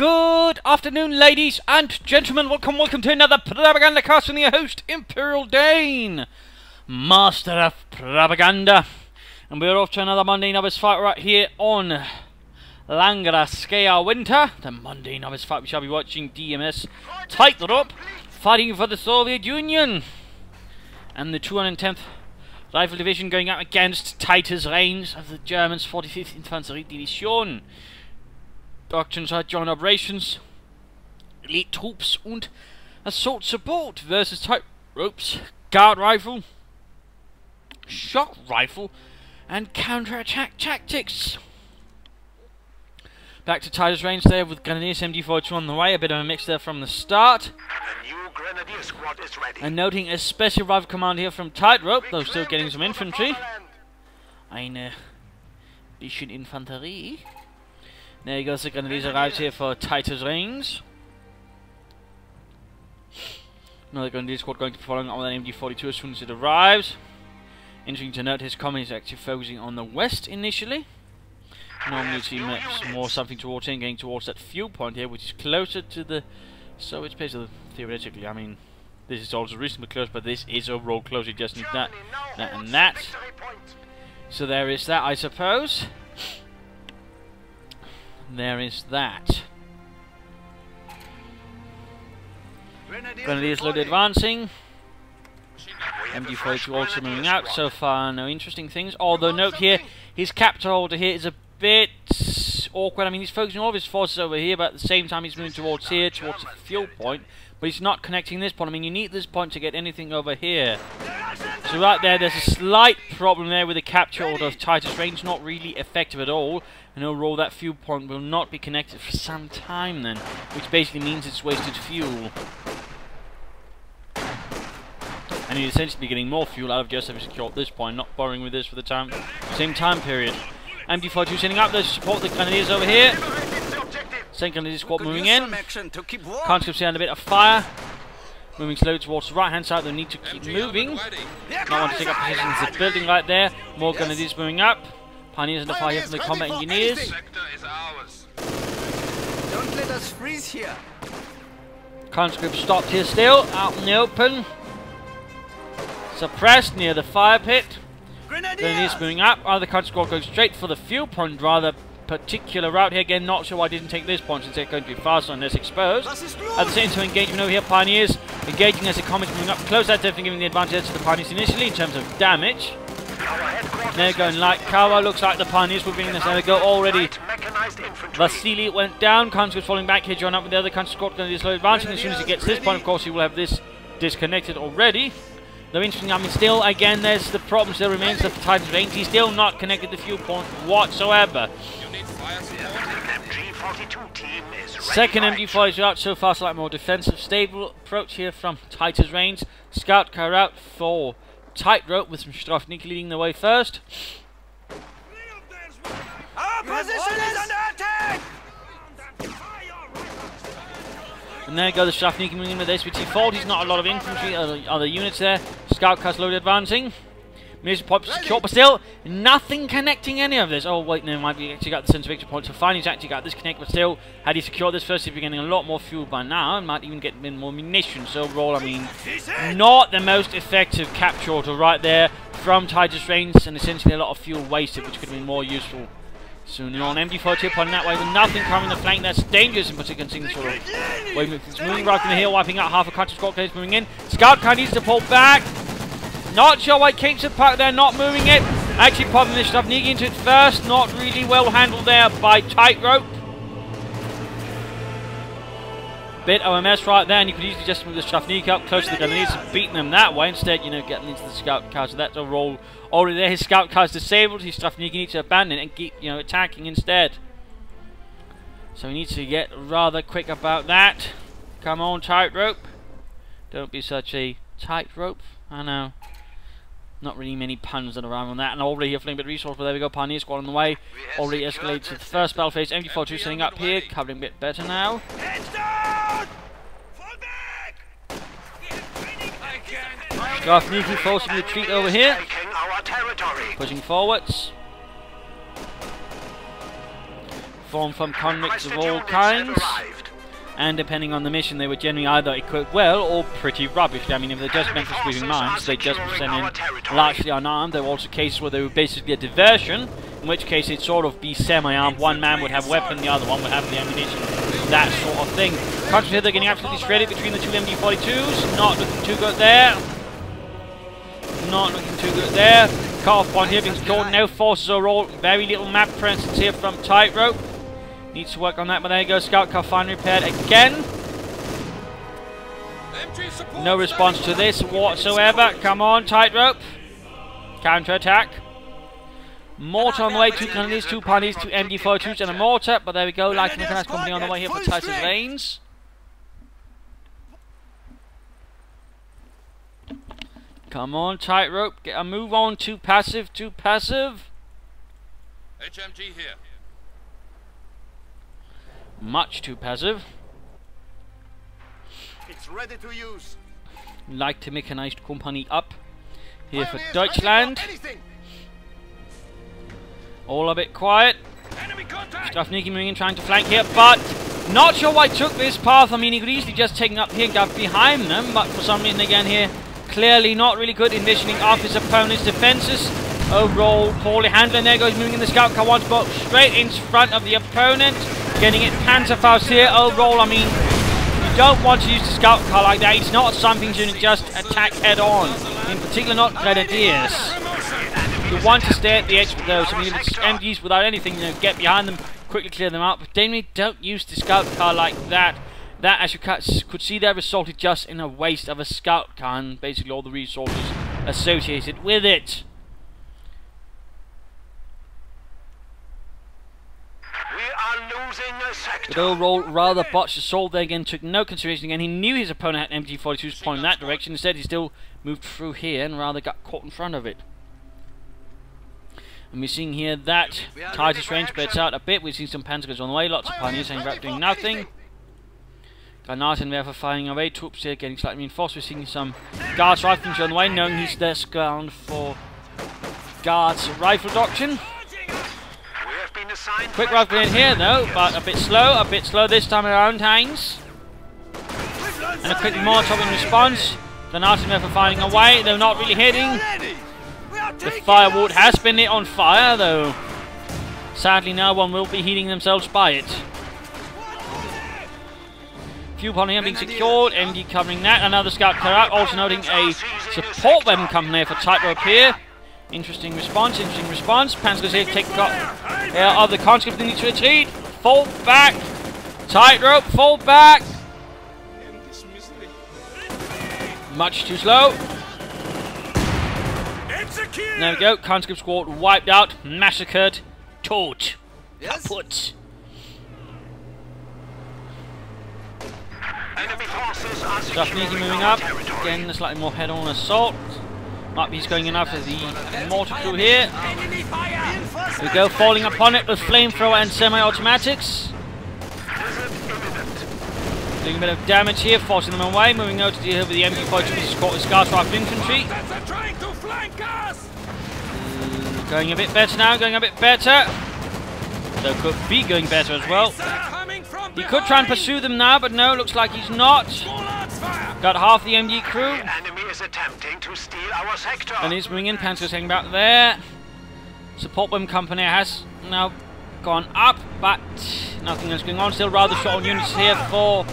Good afternoon, ladies and gentlemen. Welcome to another Propagandacast from your host, Imperial Dane, Master of Propaganda. And we're off to another Monday Novice fight right here on Langraskeia Winter. The Monday Novice fight we shall be watching DMS Tightrope fighting for the Soviet Union. And the 210th Rifle Division going out against Titus range of the Germans' 45th Infanterie Division. Doctrines are joint operations, elite troops und assault support versus Tightropes, guard rifle, shot rifle, and counter-attack tactics. Back to Titus range there with Grenadiers MD42 on the way, a bit of a mix there from the start. The new Grenadier squad is ready. And noting a special rifle command here from Tightrope, though still getting some infantry. Eine bisschen Infanterie. There he goes, the Grenadiers arrives here for Titus range. Another Grenadier squad going to be following on with an MD42 as soon as it arrives. Interesting to note his command is actually focusing on the west initially. Normally you see more something towards him, going towards that fuel point here, which is closer to the Soviet base. Theoretically, I mean, this is also reasonably close, but this is overall close. You just need that, and that. So there is that, I suppose. There is that. Grenadiers slowly advancing. MD42 also moving out. So far, no interesting things. Although, note here, his capture order here is a bit awkward. I mean, he's focusing all of his forces over here, but at the same time, he's moving towards here, towards the fuel point. But he's not connecting this point. I mean, you need this point to get anything over here. So right there, there's a slight problem there with the capture order of Titus range. Not really effective at all. And overall, that fuel point will not be connected for some time then, which basically means it's wasted fuel. And he'd essentially be getting more fuel out of just having secured this point, not borrowing with this for the same time period. MD42 sending up there to support the Grenadiers over here. Second Grenadier squad moving in. Conscripts here under a bit of fire. Moving slowly towards the right hand side, they need to keep moving. Not want to take up positions in the building right there. More Grenadiers moving up. Pioneers under fire here from the combat engineers. Don't let us freeze here. Conscripts stopped here still, out in the open. Suppressed near the fire pit. Grenadiers moving up. Other conscript squad going straight for the fuel point, rather particular route here. Again, not sure why I didn't take this point since they're going to be faster and less exposed. At the same time, engagement over here, Pioneers engaging as the comets moving up close. That's definitely giving the advantage to the Pioneers initially in terms of damage. They're going like cover. Looks like the Pioneers will bring this there we go already. Vasily went down. Conscripts falling back here, join up with the other conscript squad. Grenadiers slowly advancing. As soon as he gets this point, of course, he will have this disconnected already. Though interesting, I mean, still, again, there's the problem still remains of the Titus range. He's still not connected to the fuel point whatsoever. Second MD42 out so far, slightly more defensive, stable approach here from Titus range. Scout car out for Tightrope with some Strafniki leading the way first. Our position is under attack! And there go the Strafniki moving in with SBT-40s. Not a lot of infantry, other units there. Scout car slowly advancing. Munition point secure, but still nothing connecting any of this. Oh wait, no, might be actually got the sense of victory point. So finally, he's actually got this connect, but still, had he secured this first, he'd be getting a lot more fuel by now, and might even get more munition. So overall, I mean, not the most effective capture order right there from Titus range, and essentially a lot of fuel wasted, which could have been more useful sooner on. MD42 on that way with nothing coming the flank. That's dangerous in particular, seeing sort of way it's moving right from the hill, wiping out half a country squad case moving in. Scout car needs to pull back. Not sure why keeps it parked there, not moving it. Actually popping this Strafniki into it first. Not really well handled there by Tightrope. Bit of a mess right there, and you could easily just move the Strafniki up close to the Grenadiers and beating them that way. Instead, you know, getting into the scout car. So that's a roll already there. His scout car is disabled. His Strafniki needs to abandon it and keep, you know, attacking instead. So he needs to get rather quick about that. Come on, Tightrope. Don't be such a tightrope. I know. Not really many puns that are around on that, and already here fling a bit of resource, but there we go, Pioneer squad on the way. Already escalated to the first battle phase. MD42 setting up here, covering a bit better now. Strafniki forcing retreat over here. Pushing forwards. Formed from convicts of all kinds. and depending on the mission, they were generally either equipped well or pretty rubbish. I mean, if they're just meant for sweeping mines, they just send in largely unarmed. There were also cases where they were basically a diversion, in which case it'd sort of be semi-armed. One man would have a weapon, the other one would have the ammunition, that sort of thing. Conscripts here, they're getting absolutely shredded between the two MD42s. Not looking too good there. Not looking too good there. Cut-off point here being secured. No forces overall. Very little map presence here from Tightrope. Needs to work on that, but there you go. Scout car finally repaired again. No response to this whatsoever. Come on, Tightrope. Counter-attack. Mortar on the way. Two Canadians, two Pioneers, two MD42s, and a mortar. But there we go. Light Mechanized Company on the way here for Titus lanes. Come on, Tightrope. Get a move on. Too passive, too passive. HMG here. Much too passive. It's ready to use. Light Mechanized Company up here for Deutschland. All a bit quiet. Strafniki moving in, trying to flank here, but not sure why he took this path. I mean, he could easily just take up here and go behind them, but for some reason again here, clearly not really good in visioning off his opponent's defenses. Overall, poorly handling. There goes moving in the scout car once, but straight in front of the opponent. Getting it Panzerfaust here. Overall, I mean, you don't want to use the scout car like that. It's not something you can just attack head on. In particular, not Grenadiers. You want to stay at the edge with those. I mean, if it's MGs without anything, you know, get behind them, quickly clear them out. But generally, don't use the scout car like that. That, as you could see there, resulted just in a waste of a scout car and basically all the resources associated with it. We are losing a sector. But overall, rather botched assault there again, took no consideration again. He knew his opponent had MG42s pointing that direction. Instead, he still moved through here and rather got caught in front of it. And we're seeing here that Titus range spreads out a bit. We've seen some Panzers on the way, lots of Pioneers hanging back doing nothing. Granat and Werfer firing away, troops here getting slightly reinforced. We're seeing some Guards rifles on the way, knowing he's there ground for Guards rifle doctrine. Quick rifle in here though, but a bit slow this time around, Heinz. And a quick Molotov in response. Granat and Werfer firing away, they're not really hitting. The firewood has been lit on fire though. Sadly no one will be heating themselves by it. Few upon here being secured, MD covering that, another scout car out, also noting a support weapon company for Tightrope here. Interesting response, Panzers here take of the conscript, they need to retreat, fall back, Tightrope, fall back. Much too slow. There we go, conscript squad wiped out, massacred, torch, kaput. Strafniki moving up, again a slightly more head-on assault. Might be he's going in after the mortar crew here. There we go, falling upon it with flamethrower and semi-automatics. Doing a bit of damage here, forcing them away, moving over to deal with the MG42, which is caught with Scout Rifle Infantry. Going a bit better now, going a bit better. So could be going better as well. He could try and pursue them now, but no, looks like he's not. Got half the MG crew. The enemy is attempting to steal our sector. And he's bringing in Panzers hanging back there. Support weapon company has now gone up, but nothing else going on. Still rather short on units here for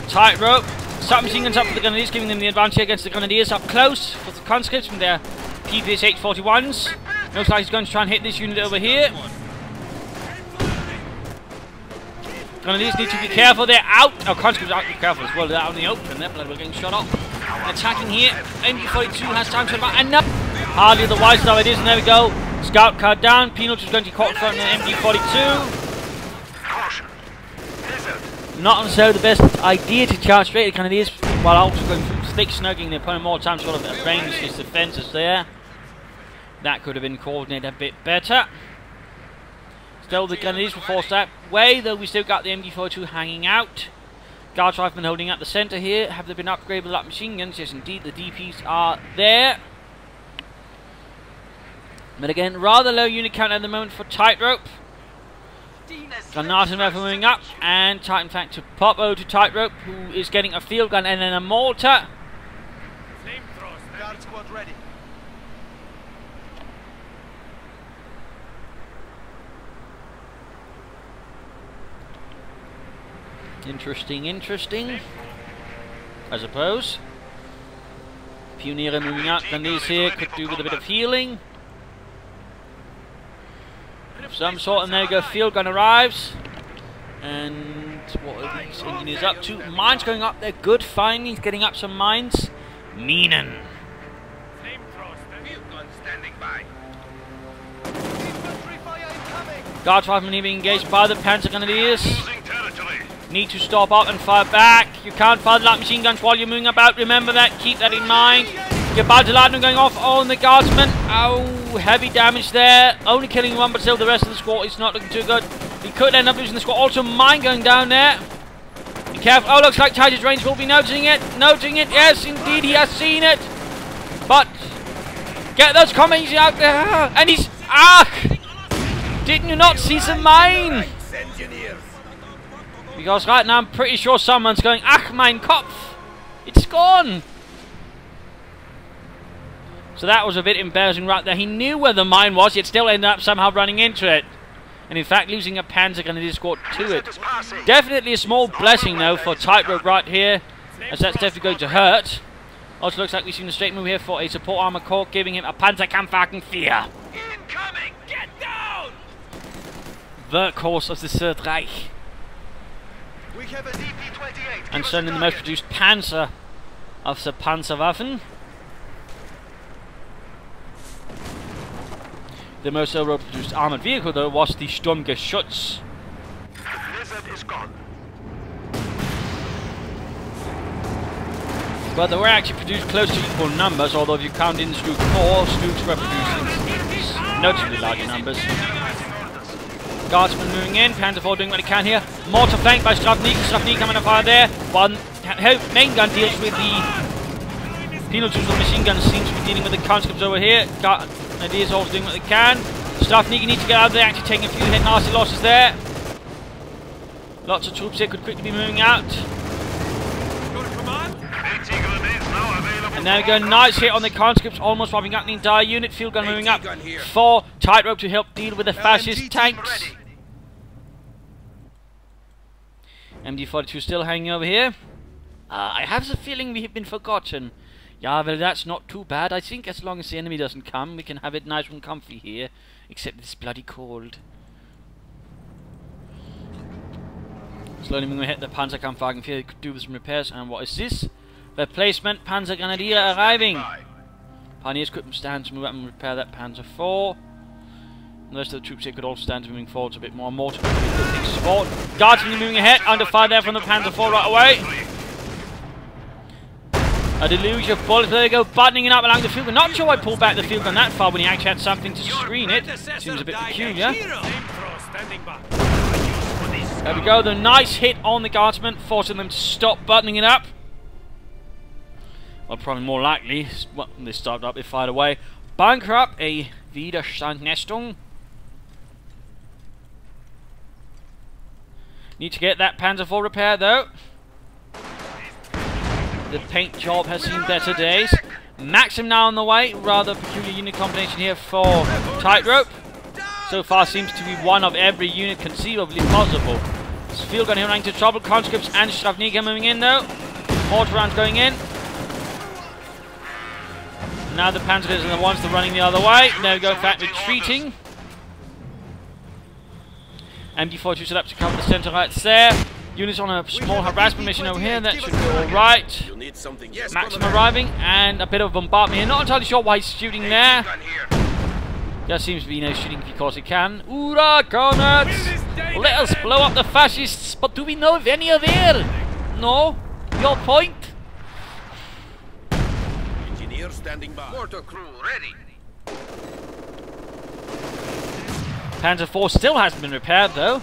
Tightrope. Submachine guns up for the Grenadiers, giving them the advantage against the Grenadiers up close for the conscripts from their PPS 841s. Looks like he's going to try and hit this unit over here. Grenadiers need to be careful, they're out. Oh, conscripts are careful as well, they're out in the open. They're getting shot off. Attacking here. MG42 has time to and no. Hardly otherwise, though it is, and there we go. Scout car down. Peanut is going to be caught in front of the MG42. Not necessarily the best idea to charge straight at Grenadiers, while also going through thick, snugging the opponent more time, sort of arrange his defences there. That could have been coordinated a bit better. Still, the Grenadiers were forced that way, though we still got the MG42 hanging out. Guards riflemen holding at the centre here. Have they been upgraded with light machine guns? Yes, indeed, the DPs are there. But again, rather low unit count at the moment for Tightrope. Granate moving up, and Titan fact to Popo to Tightrope, who is getting a field gun and then a mortar. Guard squad ready. Interesting. I suppose. Pioneer moving up, and these here could do with a bit of healing. Of some sort, and there you go, field gun arrives. And what are these engineers up to? Mines going up there, good finally, he's getting up some mines. Minen. Field gun standing by. Infantry fire incoming. Guards riflemen here being engaged by the Panzer Grenadiers. Losing territory. Need to stop up and fire back. You can't fire the light machine guns while you're moving about. Remember that. Keep that in mind. Gebaldeladung going off on the guardsman. Oh, heavy damage there. Only killing one, but still the rest of the squad is not looking too good. He could end up losing the squad. Also, mine going down there. Be careful. Oh, looks like Titus range will be noticing it. Yes, indeed, he has seen it. But get those comments out there. And he's... Didn't you not see some mine? Because right now I'm pretty sure someone's going, ach mein Kopf! It's gone! So that was a bit embarrassing right there. He knew where the mine was, yet still ended up somehow running into it. And in fact losing a Panzer Grenadier squad to it. Definitely a small blessing though for Tightrope right here, as that's definitely going to hurt. Also looks like we've seen a straight move here for a support armor corps, giving him a Panzerkampfwagen 4. Incoming! Get down! Workhorse of the Third Reich. We have a DP-28. And sending the most produced Panzer of the Panzerwaffen. The most overall-produced armoured vehicle, though, was the Sturmgeschütz. The Lizard is gone. But they were actually produced close to equal numbers, although if you count in the Stug 4, Stugs were produced in notably larger numbers. Guardsmen moving in, Panzer 4 doing what he can here. Mortar flanked by Stravnik. Stravnik coming to fire there. One main gun deals with the penal tools of machine guns, seems to be dealing with the conscripts over here. Ideas also doing what they can. Stravnik needs to get out of there, actually taking a few nasty losses there. Lots of troops here could quickly be moving out. And there we go, nice hit on the conscripts, almost wiping out the entire unit. Field gun moving up for Tightrope to help deal with the fascist tanks. MD-42 still hanging over here. I have the feeling we have been forgotten. Yeah, well, that's not too bad. I think as long as the enemy doesn't come, we can have it nice and comfy here. Except it's bloody cold. Slowly moving ahead, the Panzerkampfwagen 4 could do with some repairs. And what is this? Replacement Panzer Grenadier arriving. Pioneers couldn't stand to move up and repair that Panzer 4. The rest of the troops here could all stand to moving forwards a bit more. Mortar support. Guardsmen moving ahead, under fire there from the Panzer 4 right away. A deluge of bullets, there they go, buttoning it up along the field gun. Not sure I pulled back the field gun that far when he actually had something to screen it. Seems a bit peculiar. There we go, the nice hit on the guardsmen, forcing them to stop buttoning it up. Well, probably more likely, well, they stopped up, they fired away. Bunker up, a Widerstandnestung. Need to get that Panzer 4 repaired though. The paint job has seen better days. Maxim now on the way. Rather peculiar unit combination here for Tightrope. So far seems to be one of every unit conceivably possible. This field gun here running into trouble. Conscripts and Stravnika moving in though. Mortar rounds going in. Now the Panzers are the ones that are running the other way. There we go, in fact retreating. MD-42 set up to cover the centre right there. Units on a small harassment mission over here, that should be alright. Maxim arriving, and a bit of bombardment here. Not entirely sure why he's shooting there. Just seems to be shooting because he can. Ura, comrades! Let us blow up the fascists, but do we know if any are there? No? Your point? Engineer standing by. Mortar crew ready. Panzer 4 still hasn't been repaired though.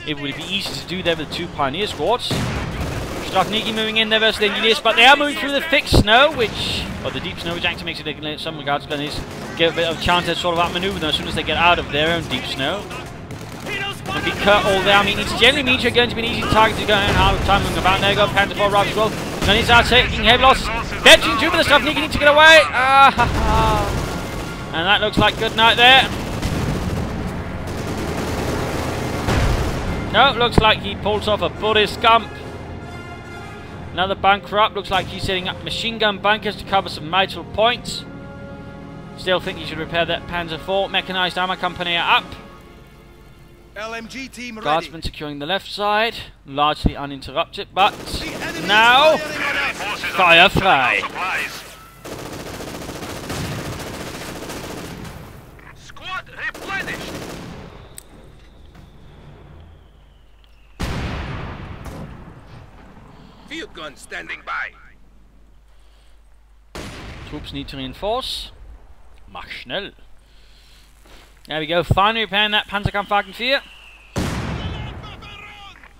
It would be easy to do there with 2 Pioneer squads. Stravniki moving in there versus the Engineers, but they are moving through the thick snow, or the deep snow, which actually makes it, in some regards, going to get a bit of a chance to sort of outmaneuver them as soon as they get out of their own deep snow. Looking cut all there. I mean, it's generally means you're going to be an easy target to go and have time moving about. There you go, Panther 4 Rob as well. Gunnies are taking heavy loss. Venturing through with the stuff, needing to get away. And that looks like good night there. No, looks like he pulls off a Buddhist scump. Another bunker up. Looks like he's setting up machine gun bunkers to cover some vital points. Still think you should repair that Panzer IV. Mechanized armor company are up. LMG team ready. Guardsmen securing the left side, largely uninterrupted, but now fire frei. Squad replenished. Field gun standing by. Troops need to reinforce. Mach schnell. There we go, finally repairing that Panzerkampfwagen 4.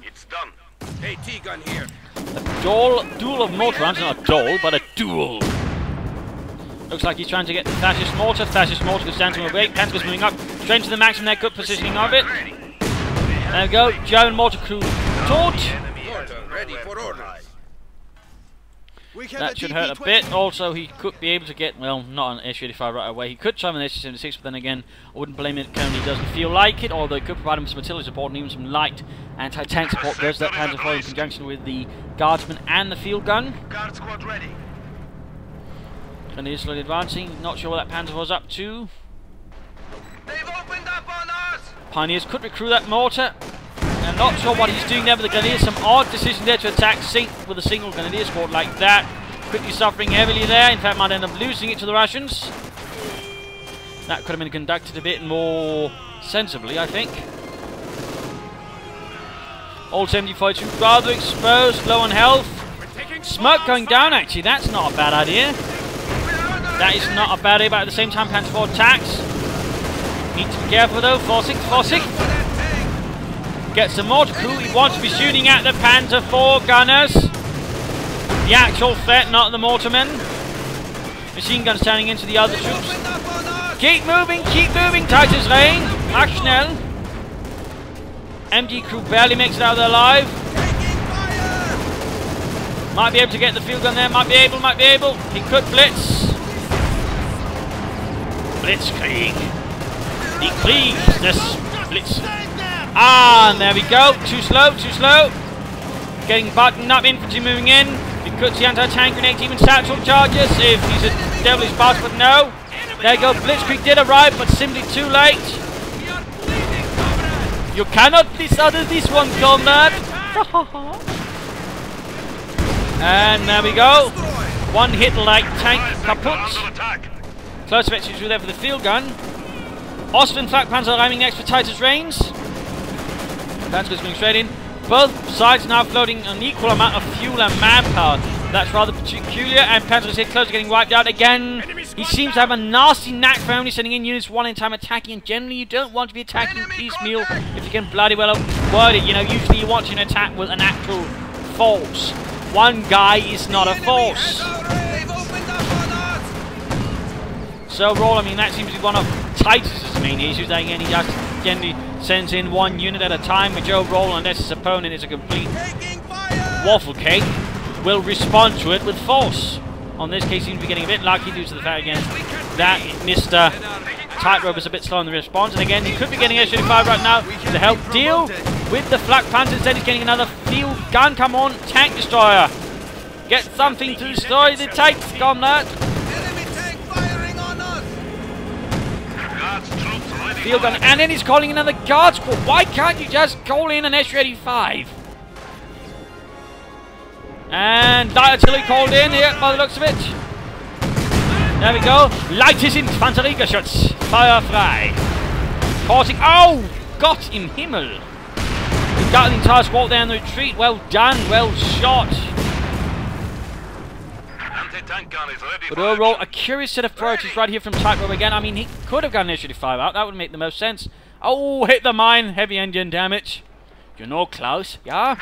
It's done. Hey, T-gun here. A duel of mortar rounds, not a duel, but a duel. Looks like he's trying to get the fascist mortar. Fascist mortar goes down to a break. Panzer's moving up, straight to the maximum. Their good positioning of it. There we go, German mortar crew torch. Mortar ready for orders. That should hurt a bit. Also, he could be able to get, well, not an S-85 right away. He could summon an S-76, but then again, I wouldn't blame it if he doesn't feel like it, although it could provide him some artillery support and even some light anti-tank support. There's that Panzer IV in conjunction with the Guardsman and the field gun. Guard squad ready. And he is slowly advancing. Not sure what that Panzer was up to. They've opened up on us. Pioneers could recruit that mortar. I'm not sure what he's doing there with the Grenadiers. Some odd decision there to attack with a single Grenadier squad like that. Quickly suffering heavily there. In fact, might end up losing it to the Russians. That could have been conducted a bit more sensibly, I think. Old 75 rather exposed, low on health. Smoke going down, actually. That's not a bad idea. That is not a bad idea, but at the same time, Panzer IV attacks. Need to be careful though. 4-6. Gets some mortar crew. He wants to be shooting at the Panzer IV gunners. The actual threat, not the mortarmen. Machine guns turning into the other troops. Keep moving, Titus Rain. Mach schnell. MG crew barely makes it out of there alive. Might be able to get the field gun there, might be able. He could blitz. Blitzkrieg. Die Krieg des Blitz. And there we go. Too slow. Getting buttoned up, infantry moving in. He could see anti-tank grenades, even satchel charges if he's a devilish boss, but no. There you go. Blitzkrieg did arrive, but simply too late. You cannot blitz out of this one, comrade. And there we go. One hit like tank kaput. Close effects through there for the field gun. Austrian flak panzer arriving next for Titus Reigns. Panzer is going straight in. Both sides now floating an equal amount of fuel and manpower. That's rather peculiar, and Panzer is hit close, getting wiped out again. He seems to have a nasty knack for only sending in units one in time attacking, and generally you don't want to be attacking piecemeal if you can bloody well word it. You know, usually you want to attack with an actual force. One guy is not a force. So Roll, I mean, that seems to be one of Titus's main issues. That again, he just generally sends in one unit at a time. With Joe Roll, unless his opponent is a complete waffle cake, will respond to it with force. On this case, he seems to be getting a bit lucky due to the fact again that Mr. Tightrope is a bit slow in the response. And again, he could be getting S-35 right now to help deal with the flak panzer. Instead, he's getting another field gun. Come on, tank destroyer. Get something to destroy the tanks, comrade. Field gun, and then he's calling another guard squad. Why can't you just call in an S-35? And light artillery called in here by the looks of it. There we go. Leichtes Infanteriegeschütz. Fire frei. Causing. Oh! Gott im Himmel. We've got the entire squad there in the retreat. Well done. Well shot. But overall, a curious set of priorities right here from Tightrope again. I mean, he could have gotten S-35 out. That would make the most sense. Oh, hit the mine. Heavy engine damage. You know, Klaus, yeah?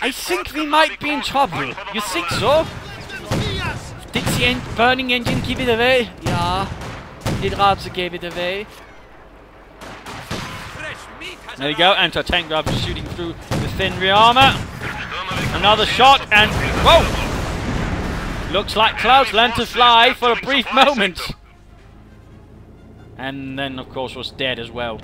I think we might be in trouble. You think so? Did the burning engine give it away? Yeah. Did Rabse gave it away. There we go, anti-tank driver shooting through the thin rear armour. Another shot, and whoa! Looks like clouds learned to fly for a brief moment. And then, of course, was dead as well.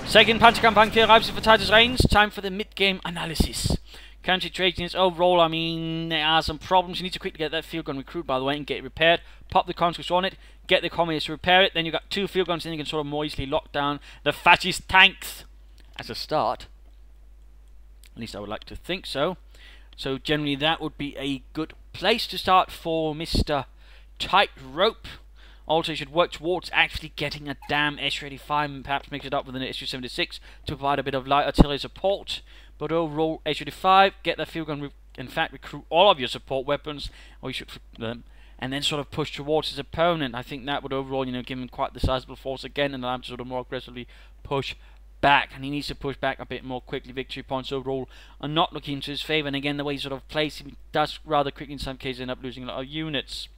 Second Panzerkampfpanzer arrives for Titus range. Time for the mid-game analysis. Concentrating its overall, I mean, there are some problems. You need to quickly get that field gun recruit, by the way, and get it repaired. Pop the conscripts on it, get the communists to repair it. Then you've got 2 field guns, then you can sort of more easily lock down the fascist tanks as a start. At least I would like to think so. So generally that would be a good place to start for Mr. Tightrope. Also, you should work towards actually getting a damn S-35 and perhaps mix it up with an S-76 to provide a bit of light artillery support. But overall, S-35, get that field gun, in fact, recruit all of your support weapons, or you should them, and then sort of push towards his opponent. I think that would overall, you know, give him quite the sizable force again, and allow him to sort of more aggressively push back. And he needs to push back a bit more quickly. Victory points overall are not looking into his favour, and again, the way he sort of plays, he does rather quickly in some cases end up losing a lot of units.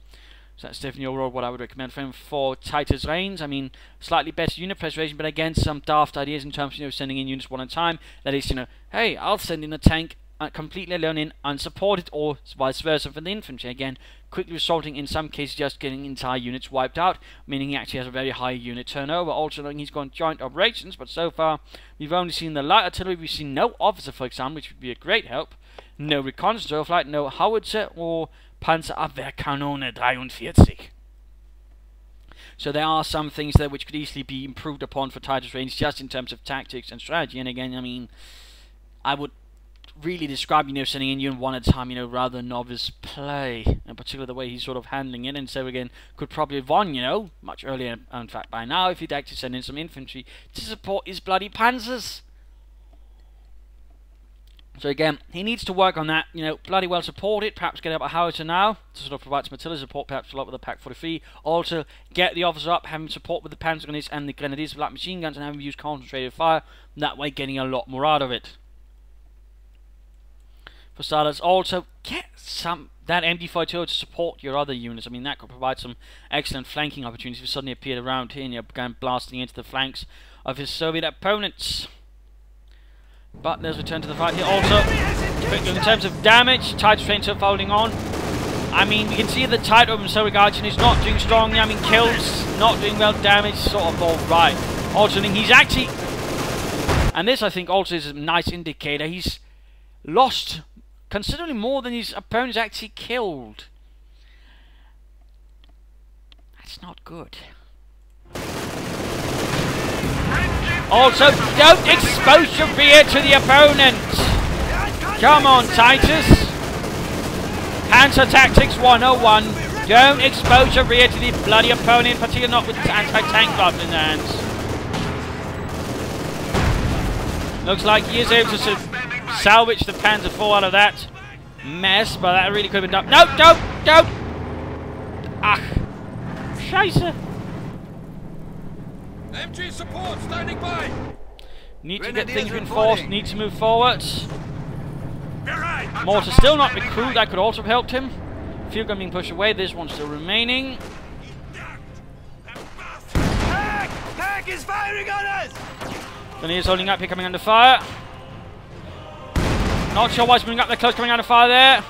So that's definitely overall what I would recommend for him for Titus range. I mean, slightly better unit preservation, but again, some daft ideas in terms of, you know, sending in units one at a time. That is, you know, hey, I'll send in a tank completely alone in unsupported, or vice versa for the infantry. Again, quickly resulting in some cases just getting entire units wiped out, meaning he actually has a very high unit turnover. Also knowing he's gone joint operations, but so far we've only seen the light artillery. We've seen no officer, for example, which would be a great help. No reconnaissance flight, no howitzer or Panzerabwehrkanone 43. So there are some things there which could easily be improved upon for Titus range, just in terms of tactics and strategy. And again, I mean, I would really describe, you know, sending in unit one at a time, you know, rather than novice play, in particular the way he's sort of handling it. And so again, could probably have won, you know, much earlier, in fact, by now, if he'd actually send in some infantry to support his bloody panzers. So again, he needs to work on that, you know, bloody well supported, perhaps get up a howitzer now, to sort of provide some artillery support, perhaps a lot with the Pack 43. Also, get the officers up, have him support with the panzer grenadiers and the grenadiers with light machine guns, and have him use concentrated fire, that way getting a lot more out of it. For starters, also, get that MD-42 to support your other units. I mean, that could provide some excellent flanking opportunities if you suddenly appeared around here and you began blasting into the flanks of his Soviet opponents. But let's return to the fight here. Also, in terms of damage, Titus range still holding on. I mean, you can see the Tightrope in so regards, and he's not doing strongly. I mean, kills, not doing well, damage, sort of all right. Also, he's actually, and this I think also is a nice indicator, he's lost considerably more than his opponents actually killed. That's not good. Also, don't expose your rear to the opponent. Come on, Titus. Panzer Tactics 101. Don't expose your rear to the bloody opponent, particularly not with anti-tank guns in their hands. Looks like he is able to salvage the Panzer IV out of that mess, but that really could have been done. No, don't! Ach, Scheiße. MG support standing by. Need to get things reinforced, need to move forward. Mortar still not recruited, that could also have helped him. Field gun being pushed away, this one's still remaining. Tank is firing on us! Then he is holding up here, coming under fire. Not sure why he's moving up there close, coming under fire there.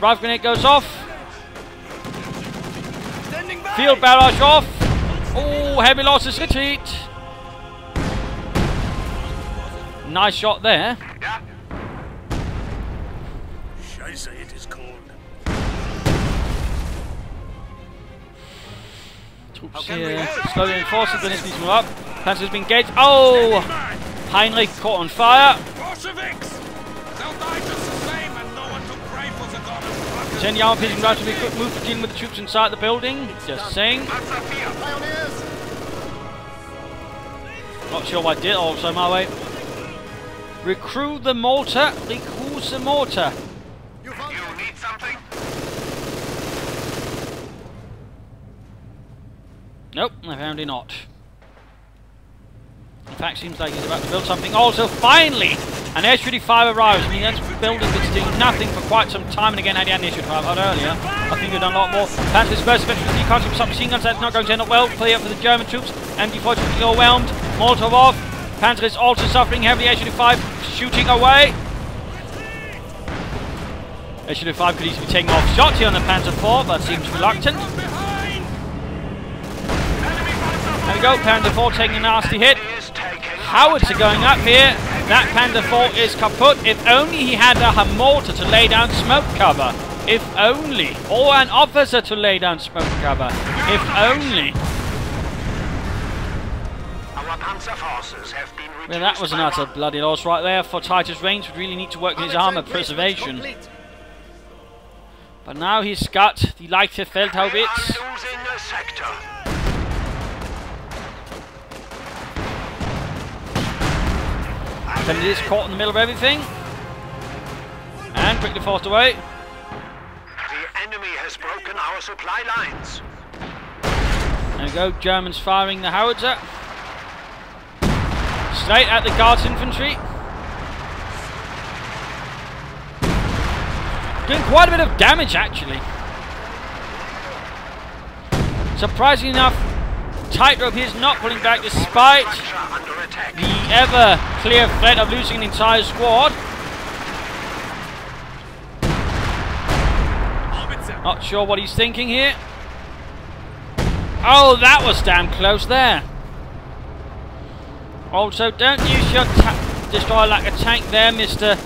Rifle grenade goes off. Field barrage off. Oh, heavy losses, retreat. Nice shot there. Yeah. Scheiße, it is cold. Troops here slowly reinforcing, then it needs to move up. Panzer's been engaged. Oh! Heinrich caught on fire. Bolsheviks! They'll die just the same, and no one took rifles and got us. Send the armor piecing round to be quick move for dealing with the troops inside the building. Just saying. Not sure what I did, also my way. Recruit the mortar. Recruit the mortar. You need something? Nope, apparently not. In fact, seems like he's about to build something. Also, finally, an S-35 arrives. I mean, that's building that's doing nothing for quite some time. And again, had he had an S-35 out earlier, I think he'd done a lot more. Panzer's first eventually concept submachine guns. That's not going to end up well. Clear for the German troops. MD-42 overwhelmed. Molotov off. Panzer is also suffering heavily. HU-5 shooting away. HU-5 could easily be taking off shots here on the Panzer IV, but seems reluctant. There we go, Panzer IV taking a nasty hit. Howards are going up here. That Panzer IV is kaput. If only he had a mortar to lay down smoke cover. If only. Or an officer to lay down smoke cover. If only. Well, that was an utter bloody loss right there for Titus. Range would really need to work on his armour preservation. But now he's got the lighter Feldhaubitz. It is caught in the middle of everything. And quickly forced away. The enemy has broken our supply lines. There we go, Germans firing the howitzer. Straight at the Guards infantry. Doing quite a bit of damage actually. Surprisingly enough, Tightrope here is not pulling back despite the ever clear threat of losing an entire squad. Not sure what he's thinking here. Oh, that was damn close there. Also, don't use your destroyer like a tank there, Mr.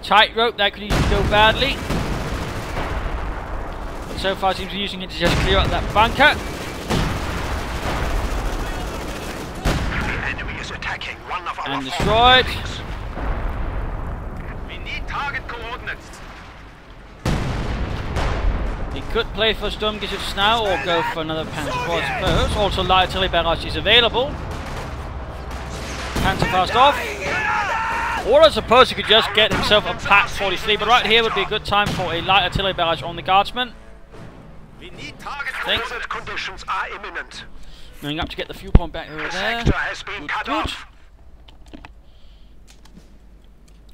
Tightrope. That could easily go badly. But so far, seems to be using it to just clear up that bunker. And destroyed. We need target coordinates. He could play for Sturmgeschütz now or go for another Panzer IV, I suppose. Also, light artillery barrage is available. Panzer fast off. Or I suppose he could just get himself a Pak 43, but right here would be a good time for a light artillery barrage on the Guardsmen. We need target coordinate conditions are imminent. Moving up to get the fuel point back over there. Sector has been cut off.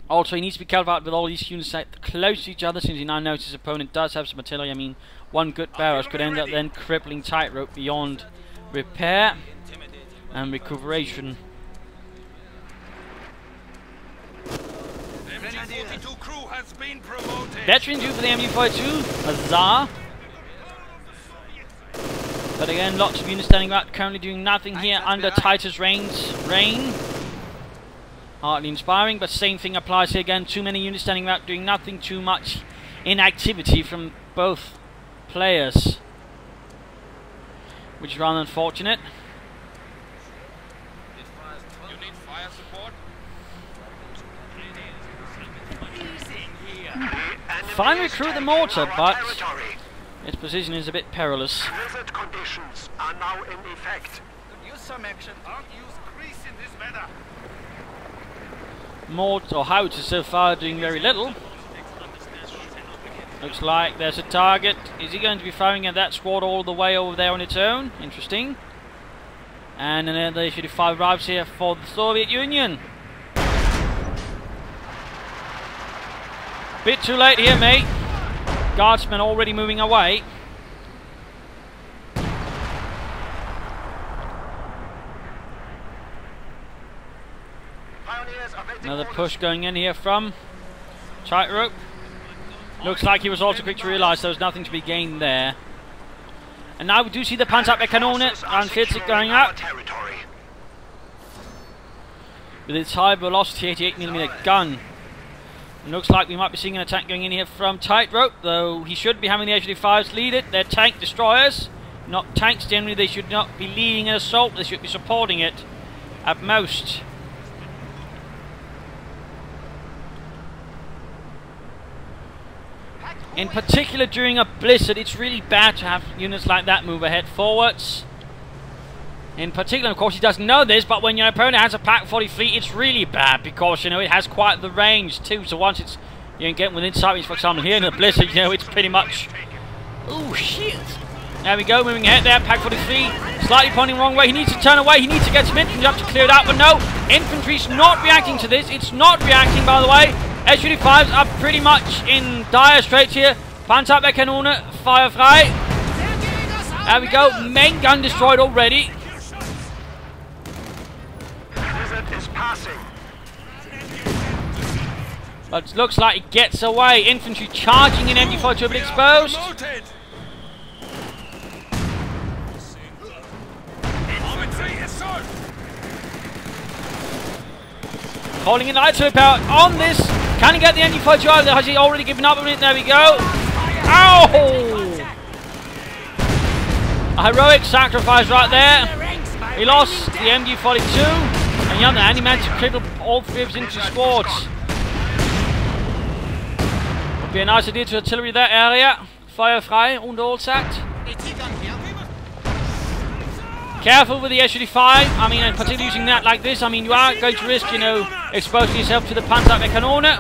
Also, he needs to be careful out with all these units close to each other, since he now knows his opponent does have some artillery. I mean, one good barrage could end up then crippling Tightrope beyond repair and recuperation. MG42 crew has been promoted. Veteran due for the MG42, huzzah! But again, lots of units standing back, currently doing nothing here under Titus' reign. Hardly inspiring, but same thing applies here again. Too many units standing back, doing nothing, too much inactivity from both players, which is rather unfortunate. You need fire support? Fine recruit the mortar, but its position is a bit perilous. Blizzard conditions are now in effect. Use some action. Don't use grease in this weather. Mortar or howitzers so far doing very little. Looks like there's a target. Is he going to be firing at that squad all the way over there on its own? Interesting. And then the 35 arrives here for the Soviet Union. Bit too late here, mate. Guardsmen already moving away. Another push going in here from Tightrope. Looks like he was also quick to realise there was nothing to be gained there. And now we do see the Panzerabwehrkanone and Vierzig going out. With its high velocity 88mm gun. It looks like we might be seeing an attack going in here from Tightrope, though he should be having the HU-5s lead it. They're tank destroyers, not tanks generally. They should not be leading an assault, they should be supporting it at most. In particular during a blizzard, it's really bad to have units like that move ahead forwards. In particular, of course, he doesn't know this, but when your opponent has a Pak 43, it's really bad because, you know, it has quite the range too. So once it's, you know, getting within sight range, for example, here in the blizzard, you know, it's pretty much... Oh, shit! There we go, moving ahead there, Pak 43, slightly pointing the wrong way. He needs to turn away, he needs to get some infantry up to clear it out, but no, infantry's not reacting to this. It's not reacting, by the way. SU-5s are pretty much in dire straits here. Panzerabwehrkanone, fire frei. There we go, main gun destroyed already. But it looks like it gets away. Infantry charging in MG42 a bit exposed. Promoted. Infantry assault. Calling in the artillery power on this. Can he get the MG42 out of there? Has he already given up on it? There we go. Ow! A heroic sacrifice right there. He lost the MG42. And on the hand, he managed to cripple all three of his infantry squads. Would be a nice idea to artillery that area. Fire frei und all set. Careful with the S-35. I mean, and particularly using that like this. I mean, you are going to risk, you know, exposing yourself to the Panzerkanone.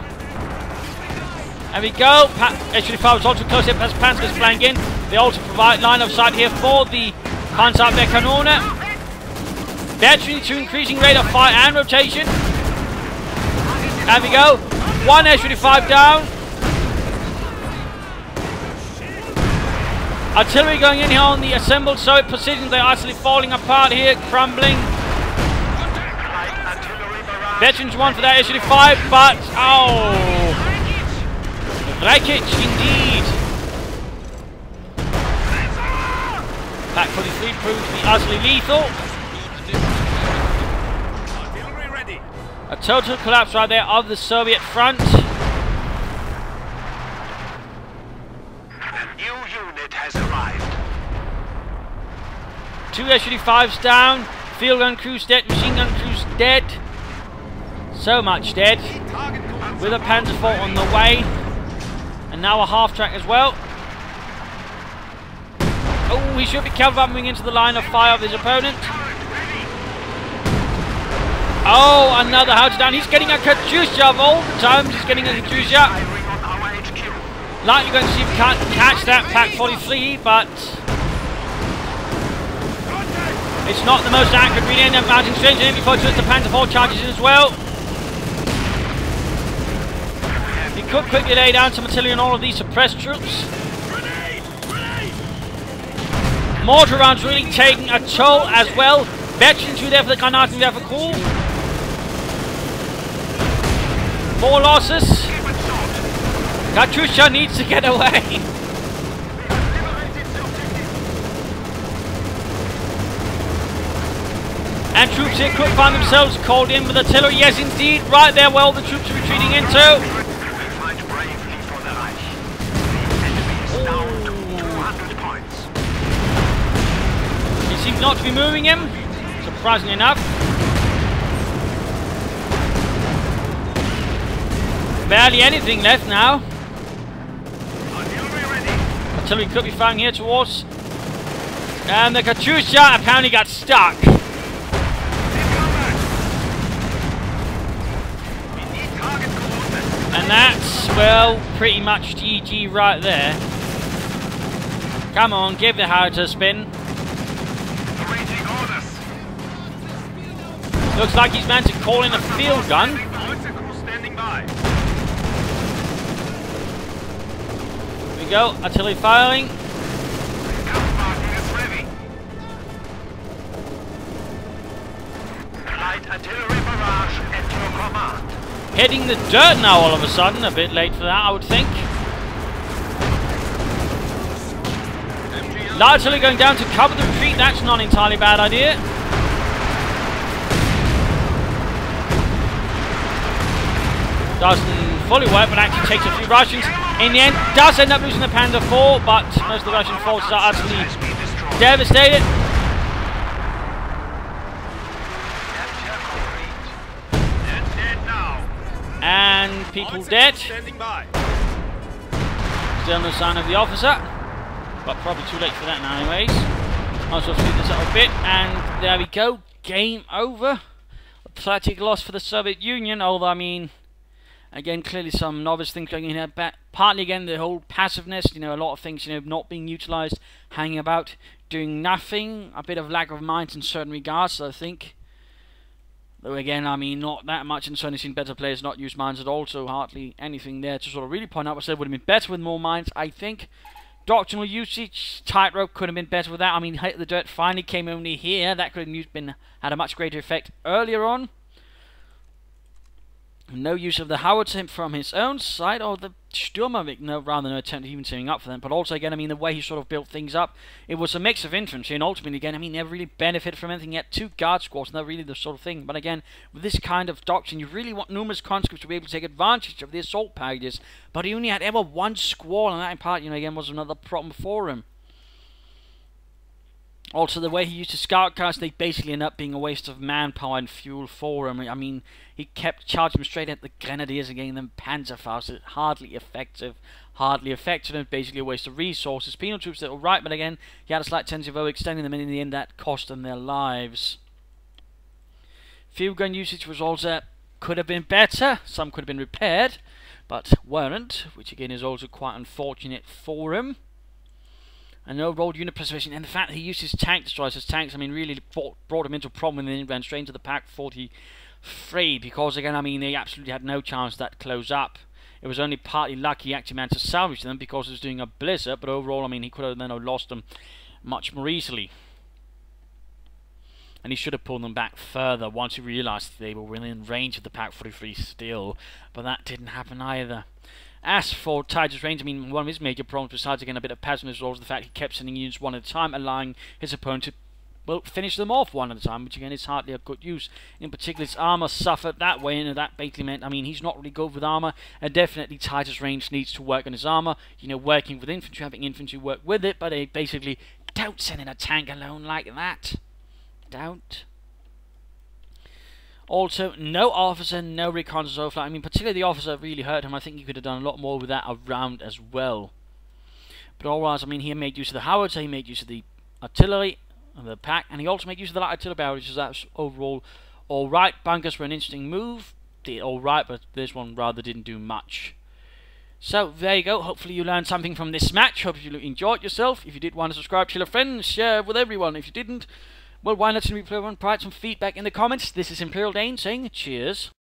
There we go. S-35 was also close up as Panzer's flying in. They also provide line of sight here for the Panzerkanone. Veteran to increasing rate of fire and rotation. There we go. One S-35 down. Artillery going in here on the assembled Soviet positions. They're actually falling apart here, crumbling. Veterans one for that S-35, but oh, wreckage indeed. Pack 43 proved to be utterly lethal. Artillery ready. A total collapse right there of the Soviet front. Has arrived. Two S-35s down. Field gun crews dead. Machine gun crews dead. So much dead. With a Panzer IV on the way. And now a half-track as well. Oh, he should be careful about moving into the line of fire of his opponent. Oh, another house down. He's getting a Katyusha of all the times. He's getting a Katyusha. Like you're going to see if you can't catch that Pack 43, but it's not the most accurate read end up mounting strange and before the Panzer IV charges in as well. He could quickly lay down some artillery on all of these suppressed troops. Mortar rounds really taking a toll as well. Veterans who there for the Granaten there for cool. 4 losses. Katyusha needs to get away. And troops here could find themselves called in with artillery. Yes, indeed. Right there where all the troops are retreating into. He seems not to be moving him, surprisingly enough. Barely anything left now. Artillery could be firing here towards. And the Katyusha apparently got stuck. And that's, well, pretty much GG right there. Come on, give the howitzer a spin. Looks like he's meant to call in a field gun. Here we go, artillery firing. Light artillery barrage at your command. Hitting the dirt now all of a sudden. A bit late for that, I would think. Light artillery going down to cover the retreat. That's not an entirely bad idea. Doesn't fully work, but actually takes a few Russians. In the end, does end up losing the Panzer IV, but most of the Russian forces are utterly devastated. And people dead. Still no sign of the officer, but probably too late for that now anyways. Might as well speed this up a bit, and there we go. Game over. A pathetic loss for the Soviet Union, although I mean, again, clearly some novice things going in here. Partly again the whole passiveness, you know, a lot of things, you know, not being utilised, hanging about, doing nothing. A bit of lack of minds in certain regards, I think. Though again, I mean, not that much, and certainly seen better players not use mines at all, so hardly anything there to sort of really point out. I said would have been better with more mines, I think. Doctrinal usage, Tightrope could have been better with that. I mean, Hit the Dirt finally came only here. That could have had a much greater effect earlier on. No use of the howitzer from his own side, or the Sturmovik, rather than attempt even teaming up for them. But also, again, I mean, the way he sort of built things up, it was a mix of infantry, and ultimately, again, I mean, never really benefited from anything. He had 2 guard squads, and they're really the sort of thing. But again, with this kind of doctrine, you really want numerous conscripts to be able to take advantage of the assault packages. But he only had ever 1 squad, and that in part, again, was another problem for him. Also, the way he used his scoutcast, they basically end up being a waste of manpower and fuel for him. I mean, he kept charging straight at the grenadiers and getting them Panzerfaust. Hardly effective, and basically a waste of resources. Penal troops that were right, but again, he had a slight tendency of overextending them, and in the end, that cost them their lives. Field gun usage was also could have been better. Some could have been repaired, but weren't, which again is also quite unfortunate for him. And overall unit preservation, and the fact that he used his tank destroyers as tanks, I mean, really brought him into a problem, and then he ran straight into the Pack 43, because again, I mean, they absolutely had no chance that close up. It was only partly lucky he actually managed to salvage them because he was doing a blizzard, but overall, I mean, he could have then lost them much more easily. And he should have pulled them back further once he realised they were within range of the Pack 43 still, but that didn't happen either. As for Titus' range, I mean, one of his major problems, besides again a bit of pessimism, was the fact he kept sending units one at a time, allowing his opponent to, well, finish them off one at a time, which again is hardly a good use. In particular, his armour suffered that way, and that basically meant, I mean, he's not really good with armour, and definitely Titus' range needs to work on his armour. You know, working with infantry, having infantry work with it, but they basically don't send in a tank alone like that. Don't. Also, no officer, no reconnaissance overflight. I mean, particularly the officer really hurt him. I think he could have done a lot more with that around as well. But otherwise, I mean, he made use of the howitzer, he made use of the artillery, of the pack, and he also made use of the light artillery barrage, so that's overall alright. Bunkers were an interesting move. Did alright, but this one rather didn't do much. So, there you go. Hopefully you learned something from this match. Hope you enjoyed yourself. If you did want to subscribe, tell a friend, share with everyone. If you didn't, well, why not provide some feedback in the comments? This is Imperial Dane saying cheers.